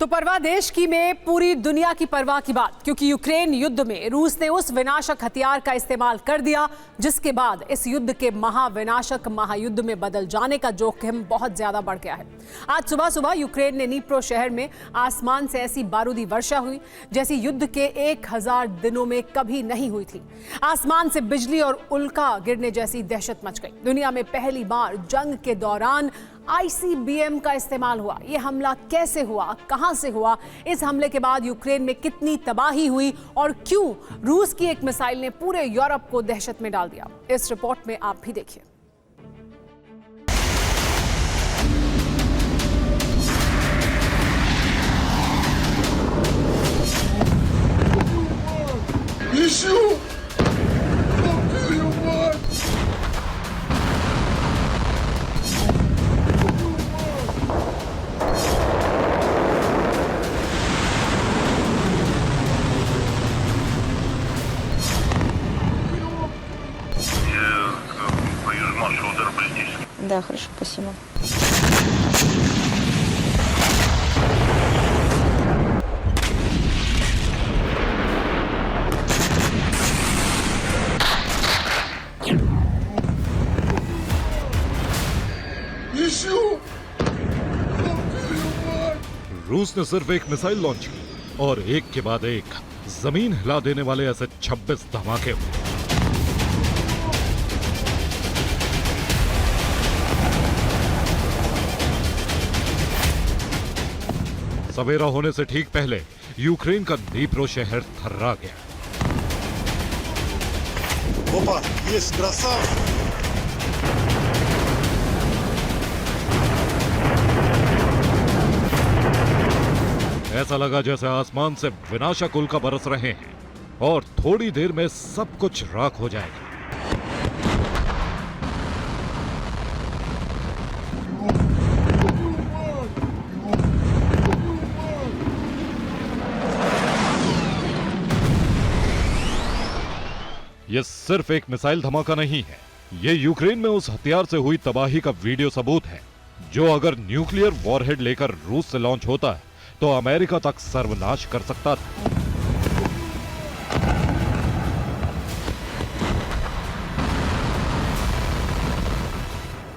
तो परवाह देश की में पूरी दुनिया की परवाह की बात, क्योंकि यूक्रेन युद्ध में रूस ने उस विनाशक हथियार का इस्तेमाल कर दिया जिसके बाद इस युद्ध के महाविनाशक महायुद्ध में बदल जाने का जोखिम बहुत ज्यादा बढ़ गया है। आज सुबह सुबह यूक्रेन ने नीप्रो शहर में आसमान से ऐसी बारूदी वर्षा हुई जैसी युद्ध के 1000 दिनों में कभी नहीं हुई थी। आसमान से बिजली और उल्का गिरने जैसी दहशत मच गई। दुनिया में पहली बार जंग के दौरान ICBM का इस्तेमाल हुआ। यह हमला कैसे हुआ, कहां से हुआ, इस हमले के बाद यूक्रेन में कितनी तबाही हुई और क्यों रूस की एक मिसाइल ने पूरे यूरोप को दहशत में डाल दिया, इस रिपोर्ट में आप भी देखिए। Да, хорошо, спасибо. रूस ने सिर्फ एक मिसाइल लॉन्च की और एक के बाद एक जमीन हिला देने वाले ऐसे 26 धमाके हुए। सवेरा होने से ठीक पहले यूक्रेन का नीप्रो शहर थर्रा गया। Опа, есть, красав! ऐसा लगा जैसे आसमान से विनाशक उल्का बरस रहे हैं और थोड़ी देर में सब कुछ राख हो जाएगा। यह सिर्फ एक मिसाइल धमाका नहीं है, यह यूक्रेन में उस हथियार से हुई तबाही का वीडियो सबूत है जो अगर न्यूक्लियर वॉरहेड लेकर रूस से लॉन्च होता है तो अमेरिका तक सर्वनाश कर सकता था।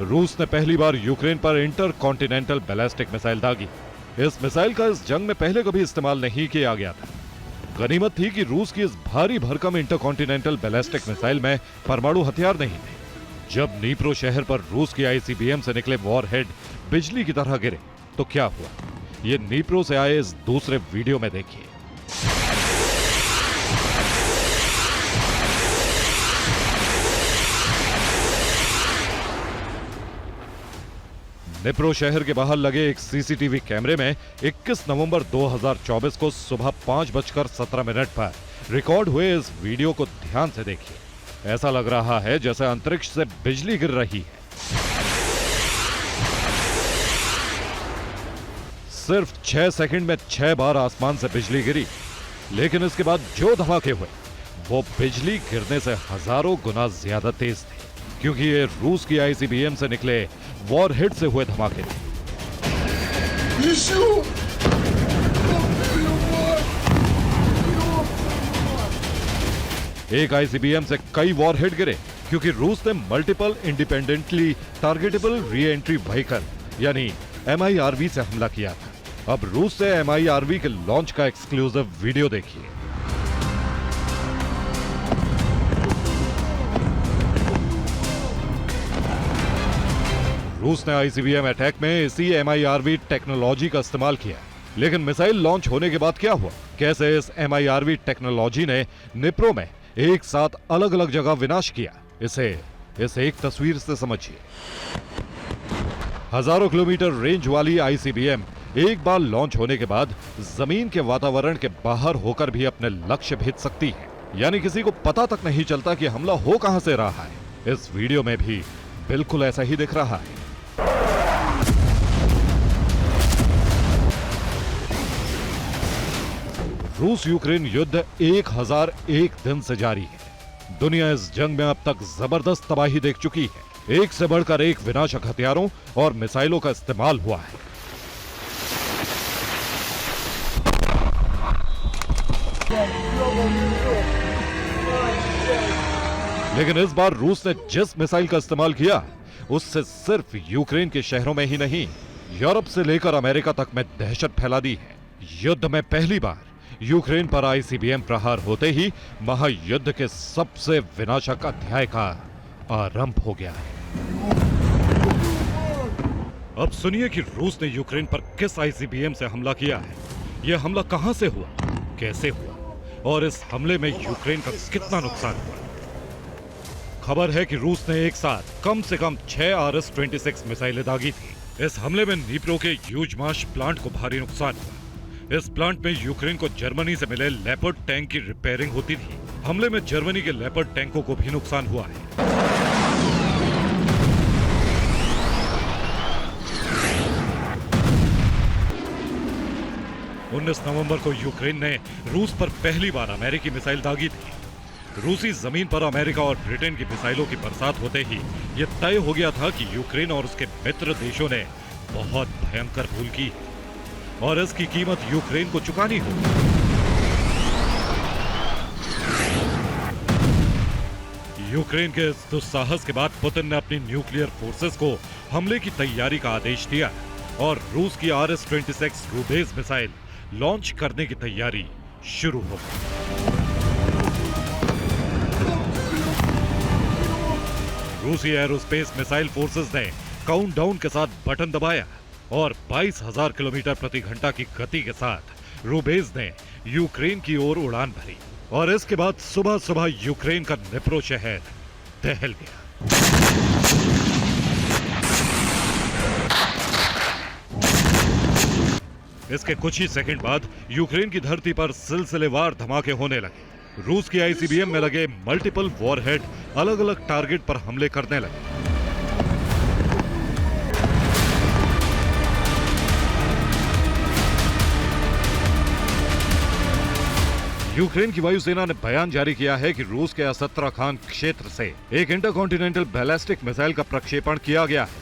रूस ने पहली बार यूक्रेन पर इंटरकॉन्टिनेंटल बैलिस्टिक मिसाइल दागी। इस मिसाइल का इस जंग में पहले कभी इस्तेमाल नहीं किया गया था। गनीमत थी कि रूस की इस भारी भरकम इंटरकॉन्टिनेंटल बैलिस्टिक मिसाइल में परमाणु हथियार नहीं थे। जब नीप्रो शहर पर रूस की ICBM से निकले वॉरहेड बिजली की तरह गिरे तो क्या हुआ, ये नीप्रो से आए इस दूसरे वीडियो में देखिए। नीप्रो शहर के बाहर लगे एक CCTV कैमरे में 21 नवंबर 2024 को सुबह 5:17 पर रिकॉर्ड हुए इस वीडियो को ध्यान से देखिए। ऐसा लग रहा है जैसे अंतरिक्ष से बिजली गिर रही है। सिर्फ 6 सेकंड में 6 बार आसमान से बिजली गिरी, लेकिन इसके बाद जो धमाके हुए वो बिजली गिरने से हजारों गुना ज्यादा तेज थे, क्योंकि ये रूस की ICBM से निकले वॉरहेड से हुए धमाके थे। एक ICBM से कई वॉरहेड गिरे क्योंकि रूस ने multiple independently targetable re entry vehicle यानी MIRV से हमला किया था। अब रूस से MIRV के लॉन्च का एक्सक्लूसिव वीडियो देखिए। रूस ने ICBM अटैक में इसी MIRV टेक्नोलॉजी का इस्तेमाल किया, लेकिन मिसाइल लॉन्च होने के बाद क्या हुआ, कैसे इस MIRV टेक्नोलॉजी ने नीप्रो में एक साथ अलग अलग जगह विनाश किया, इसे एक तस्वीर से समझिए। हजारों किलोमीटर रेंज वाली ICBM एक बार लॉन्च होने के बाद जमीन के वातावरण के बाहर होकर भी अपने लक्ष्य भेज सकती है, यानी किसी को पता तक नहीं चलता कि हमला हो कहां से रहा है। इस वीडियो में भी बिल्कुल ऐसा ही दिख रहा है। रूस यूक्रेन युद्ध 1001 दिन से जारी है। दुनिया इस जंग में अब तक जबरदस्त तबाही देख चुकी है। एक से बढ़कर एक विनाशक हथियारों और मिसाइलों का इस्तेमाल हुआ है। लेकिन इस बार रूस ने जिस मिसाइल का इस्तेमाल किया उससे सिर्फ यूक्रेन के शहरों में ही नहीं, यूरोप से लेकर अमेरिका तक में दहशत फैला दी है। युद्ध में पहली बार यूक्रेन पर आईसीबीएम प्रहार होते ही महायुद्ध के सबसे विनाशक अध्याय का आरंभ हो गया है। अब सुनिए कि रूस ने यूक्रेन पर किस आईसीबीएम से हमला किया है, यह हमला कहां से हुआ, कैसे हुआ और इस हमले में यूक्रेन का कितना नुकसान हुआ। खबर है कि रूस ने एक साथ कम से कम 6 RS-26 मिसाइलें दागी थी। इस हमले में नीप्रो के यूजमाश प्लांट को भारी नुकसान हुआ। इस प्लांट में यूक्रेन को जर्मनी से मिले लेपर्ड टैंक की रिपेयरिंग होती थी। हमले में जर्मनी के लेपर्ड टैंकों को भी नुकसान हुआ है। 19 नवंबर को यूक्रेन ने रूस पर पहली बार अमेरिकी मिसाइल दागी थी। रूसी जमीन पर अमेरिका और ब्रिटेन की मिसाइलों की बरसात होते ही यह तय हो गया था कि यूक्रेन और उसके मित्र देशों ने बहुत भयंकर भूल की और इसकी कीमत यूक्रेन को चुकानी होगी। यूक्रेन के इस दुस्साहस के बाद पुतिन ने अपनी न्यूक्लियर फोर्सेस को हमले की तैयारी का आदेश दिया और रूस की RS-26 रूबेज मिसाइल लॉन्च करने की तैयारी शुरू हो गई। रूसी एरोस्पेस मिसाइल फोर्सेस ने काउंटडाउन के साथ बटन दबाया और 22,000 किलोमीटर प्रति घंटा की गति के साथ रूबेज ने यूक्रेन की ओर उड़ान भरी और इसके बाद सुबह सुबह यूक्रेन का निप्रो शहर दहल गया। इसके कुछ ही सेकंड बाद यूक्रेन की धरती पर सिलसिलेवार धमाके होने लगे। रूस की आईसीबीएम में लगे मल्टीपल वॉरहेड अलग अलग टारगेट पर हमले करने लगे। यूक्रेन की वायुसेना ने बयान जारी किया है कि रूस के असत्राखान क्षेत्र से एक इंटरकॉन्टिनेंटल बैलिस्टिक मिसाइल का प्रक्षेपण किया गया है।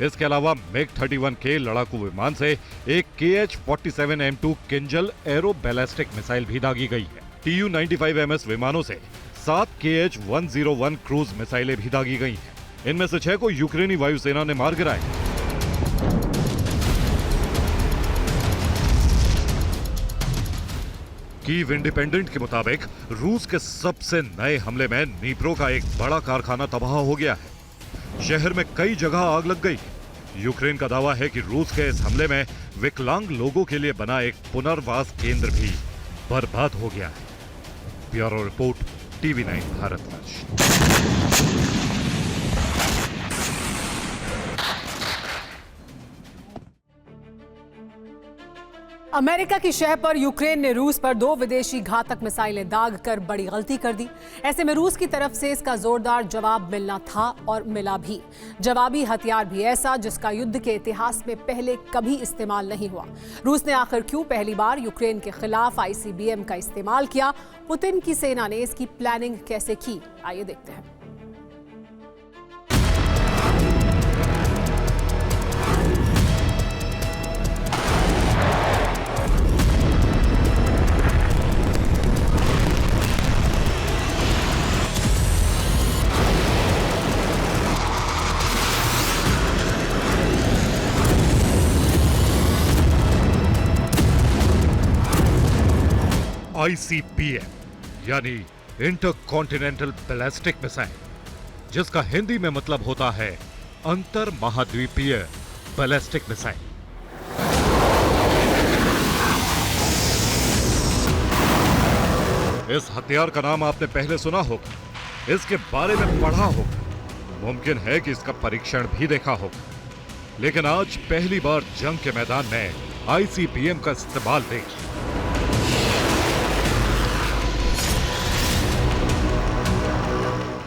इसके अलावा MiG-31K लड़ाकू विमान से एक KH-47M2 Kinjal arrow ballistic missile भी दागी गई है। Tu-95MS विमानों से 7 KH-101 क्रूज मिसाइलें भी दागी गई हैं। इनमें से 6 को यूक्रेनी वायुसेना ने मार गिराया। कीव इंडिपेंडेंट के मुताबिक रूस के सबसे नए हमले में नीप्रो का एक बड़ा कारखाना तबाह हो गया है। शहर में कई जगह आग लग गई। यूक्रेन का दावा है कि रूस के इस हमले में विकलांग लोगों के लिए बना एक पुनर्वास केंद्र भी बर्बाद हो गया है। Bureau report, TV9 Bharatvarsh. America की शह पर यूक्रेन ने रूस पर 2 विदेशी घातक मिसाइलें दाग कर बड़ी गलती कर दी। ऐसे में रूस की तरफ से इसका जोरदार जवाब मिलना था और मिला भी। जवाबी हथियार भी ऐसा जिसका युद्ध के इतिहास में पहले कभी इस्तेमाल नहीं हुआ। रूस ने आखिर क्यों पहली बार यूक्रेन के खिलाफ आईसीबीएम का इस्तेमाल किया? पुतिन की सेना ने इसकी प्लानिंग कैसे की? आइए देखते हैं। ICBM यानी इंटरकॉन्टिनेंटल बैलिस्टिक मिसाइल, जिसका हिंदी में मतलब होता है अंतर महाद्वीपीय बैलिस्टिक मिसाइल। इस हथियार का नाम आपने पहले सुना होगा, इसके बारे में पढ़ा होगा, मुमकिन है कि इसका परीक्षण भी देखा होगा, लेकिन आज पहली बार जंग के मैदान में ICBM का इस्तेमाल देखिए।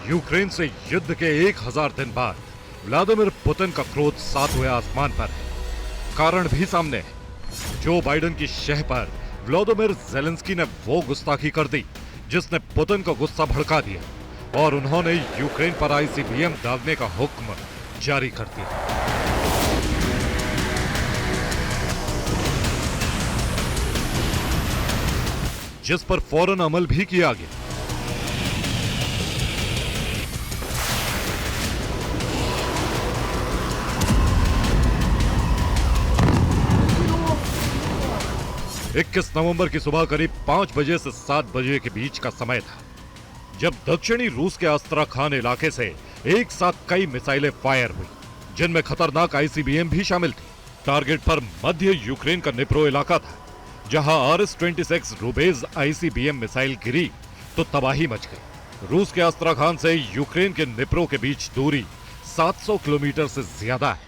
यूक्रेन से युद्ध के 1000 दिन बाद व्लादिमीर पुतिन का क्रोध 7वें आसमान पर है। कारण भी सामने है। जो बाइडेन की शह पर व्लादिमीर ज़ेलेंस्की ने वो गुस्ताखी कर दी जिसने पुतिन का गुस्सा भड़का दिया और उन्होंने यूक्रेन पर ICBM दागने का हुक्म जारी कर दिया। जिस पर फौरन अमल भी किया गया। इक्कीस नवंबर की सुबह करीब 5 बजे से 7 बजे के बीच का समय था, जब दक्षिणी रूस के अस्त्राखान इलाके से एक साथ कई मिसाइलें फायर हुई, जिनमें खतरनाक आईसीबीएम भी शामिल थी। टारगेट पर मध्य यूक्रेन का निप्रो इलाका था, जहां RS-26 रुबेज आईसीबीएम मिसाइल गिरी तो तबाही मच गई। रूस के अस्त्राखान से यूक्रेन के निप्रो के बीच दूरी 700 किलोमीटर से ज्यादा है।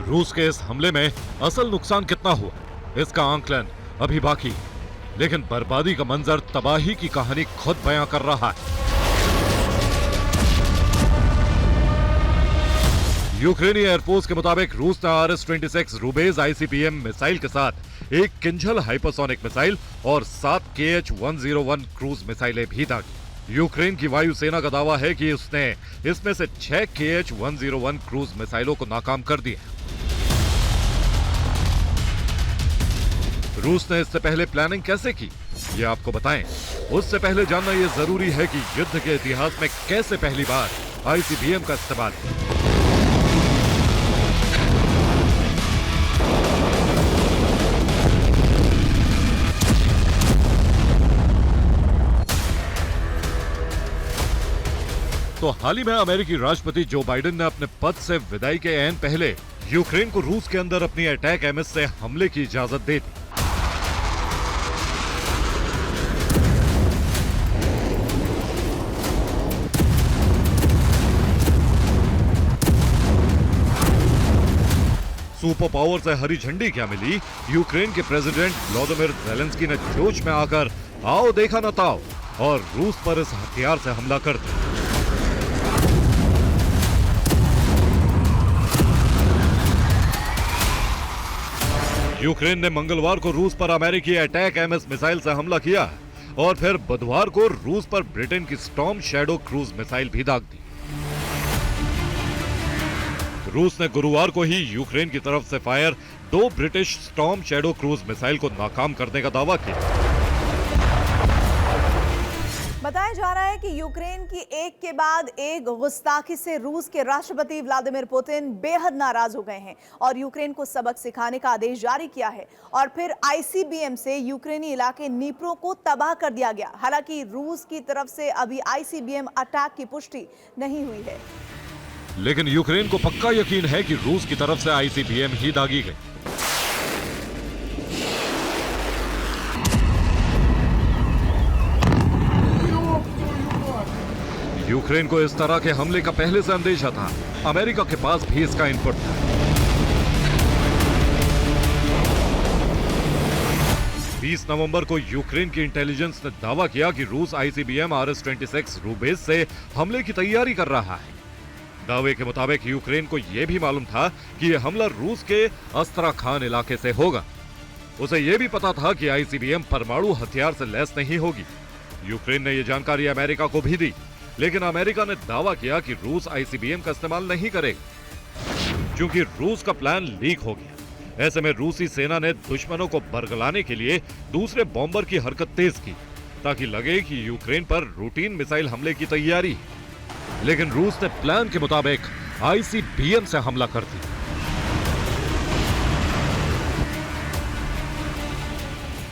रूस के इस हमले में असल नुकसान कितना हुआ, इसका आंकलन अभी बाकी, लेकिन बर्बादी का मंजर तबाही की कहानी खुद बयां कर रहा है। यूक्रेनी एयरफोर्स के मुताबिक रूस ने RS-26 रुबेज आईसीबीएम मिसाइल के साथ एक किंझल हाइपरसोनिक मिसाइल और 7 KH-101 क्रूज मिसाइलें भी दागी। यूक्रेन की वायुसेना का दावा है कि उसने इसमें से 6 KH-101 क्रूज मिसाइलों को नाकाम कर दिया। रूस ने इससे पहले प्लानिंग कैसे की, ये आपको बताएं। उससे पहले जानना यह जरूरी है कि युद्ध के इतिहास में कैसे पहली बार आईसीबीएम का इस्तेमाल किया। तो हाल ही में अमेरिकी राष्ट्रपति जो बाइडेन ने अपने पद से विदाई के ऐन पहले यूक्रेन को रूस के अंदर अपनी अटैक एमएस से हमले की इजाजत दे दी। सुपर पावर से हरी झंडी क्या मिली, यूक्रेन के प्रेसिडेंट व्लादिमीर ज़ेलेंस्की ने जोश में आकर आओ देखा न ताओ और रूस पर इस हथियार से हमला कर दिया। यूक्रेन ने मंगलवार को रूस पर अमेरिकी अटैक एमएस मिसाइल से हमला किया और फिर बुधवार को रूस पर ब्रिटेन की स्टॉर्म शैडो क्रूज मिसाइल भी दाग दी। रूस ने गुरुवार को ही यूक्रेन की तरफ से fire 2 British storm shadow cruise missile को नाकाम करने का दावा किया। बताया जा रहा है कि यूक्रेन की एक के बाद एक गुस्ताखी से रूस के राष्ट्रपति व्लादिमीर पुतिन बेहद नाराज हो गए हैं और यूक्रेन को सबक सिखाने का आदेश जारी किया है और फिर आईसीबीएम से यूक्रेनी इलाके नीप्रो को तबाह कर दिया गया। हालांकि रूस की तरफ से अभी आईसीबीएम अटैक की पुष्टि नहीं हुई है, लेकिन यूक्रेन को पक्का यकीन है कि रूस की तरफ से आईसीबीएम ही दागी गई। यूक्रेन को इस तरह के हमले का पहले से अंदेशा था, अमेरिका के पास भी इसका इनपुट था। बीस नवंबर को यूक्रेन की इंटेलिजेंस ने दावा किया कि रूस आईसीबीएम RS-26 रुबेज से हमले की तैयारी कर रहा है। दावे के मुताबिक यूक्रेन को यह भी मालूम था कि यह हमला रूस के अस्त्राखान इलाके से होगा। उसे यह भी पता था कि आईसीबीएम परमाणु हथियार से लैस नहीं होगी। यूक्रेन ने यह जानकारी अमेरिका को भी दी, लेकिन अमेरिका ने दावा किया कि रूस आईसीबीएम का इस्तेमाल नहीं करेगा, क्योंकि रूस का प्लान लीक हो गया। ऐसे में रूसी सेना ने दुश्मनों को बरगलाने के लिए दूसरे बॉम्बर की हरकत तेज की, ताकि लगे कि यूक्रेन पर रूटीन मिसाइल हमले की तैयारी है। लेकिन रूस ने प्लान के मुताबिक आईसीबीएम से हमला कर दिया।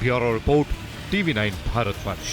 Bureau report, TV9 Bharatvarsh.